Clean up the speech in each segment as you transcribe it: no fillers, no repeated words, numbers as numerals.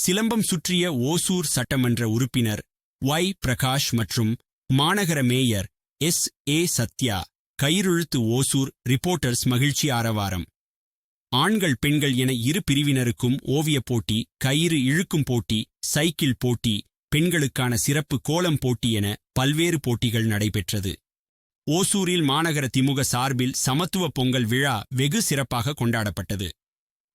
சிலம்பம் சுற்றிய ஓசூர் சட்டமன்ற உறுப்பினர் ஒய் பிரகாஷ் மற்றும் மாநகர மேயர் எஸ் சத்யா கயிறுழுத்து ஓசூர் ரிப்போர்ட்டர்ஸ் மகிழ்ச்சி ஆரவாரம். ஆண்கள் பெண்கள் என இரு பிரிவினருக்கும் ஓவியப் போட்டி, கயிறு இழுக்கும் போட்டி, சைக்கிள் போட்டி, பெண்களுக்கான சிறப்பு கோலம் போட்டி என பல்வேறு போட்டிகள் நடைபெற்றது. ஓசூரில் மாநகர திமுக சார்பில் சமத்துவ பொங்கல் விழா வெகு சிறப்பாக கொண்டாடப்பட்டது.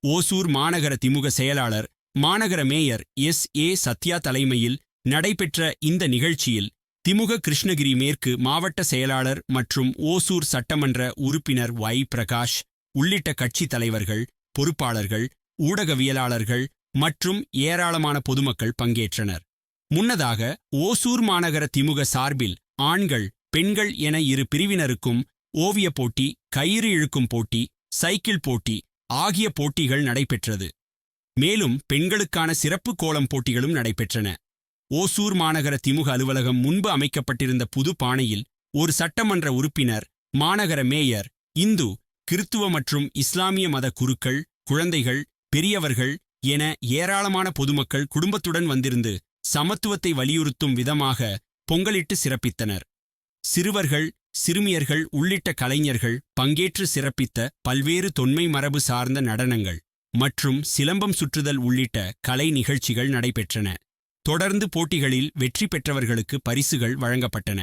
ஓசூர் மாநகர திமுக செயலாளர் மாநகர மேயர் எஸ் சத்யா தலைமையில் நடைபெற்ற இந்த நிகழ்ச்சியில் திமுக கிருஷ்ணகிரி மேற்கு மாவட்ட செயலாளர் மற்றும் ஓசூர் சட்டமன்ற உறுப்பினர் ஒய் பிரகாஷ் உள்ளிட்ட கட்சித் தலைவர்கள், பொறுப்பாளர்கள், ஊடகவியலாளர்கள் மற்றும் ஏராளமான பொதுமக்கள் பங்கேற்றனர். முன்னதாக ஓசூர் மாநகர திமுக சார்பில் ஆண்கள் பெண்கள் என இரு பிரிவினருக்கும் ஓவியப் போட்டி, கயிறு இழுக்கும் போட்டி, சைக்கிள் போட்டி ஆகிய போட்டிகள் நடைபெற்றது. மேலும் பெண்களுக்கான சிறப்பு கோலம் போட்டிகளும் நடைபெற்றன. ஓசூர் மாநகர திமுக அலுவலகம் முன்பு அமைக்கப்பட்டிருந்த புது பானையில் ஒரு சட்டமன்ற உறுப்பினர், மாநகர மேயர், இந்து, கிறித்துவ மற்றும் இஸ்லாமிய மத குருக்கள், குழந்தைகள், பெரியவர்கள் என ஏராளமான பொதுமக்கள் குடும்பத்துடன் வந்திருந்து சமத்துவத்தை வலியுறுத்தும் விதமாக பொங்கலிட்டு சிறப்பித்தனர். சிறுவர்கள், சிறுமியர்கள் உள்ளிட்ட கலைஞர்கள் பங்கேற்று சிறப்பித்த பல்வேறு தொன்மை மரபு சார்ந்த நடனங்கள் மற்றும் சிலம்பம் சுற்றுதல் உள்ளிட்ட கலை நிகழ்ச்சிகள் நடைபெற்றன. தொடர்ந்து போட்டிகளில் வெற்றி பெற்றவர்களுக்கு பரிசுகள் வழங்கப்பட்டன.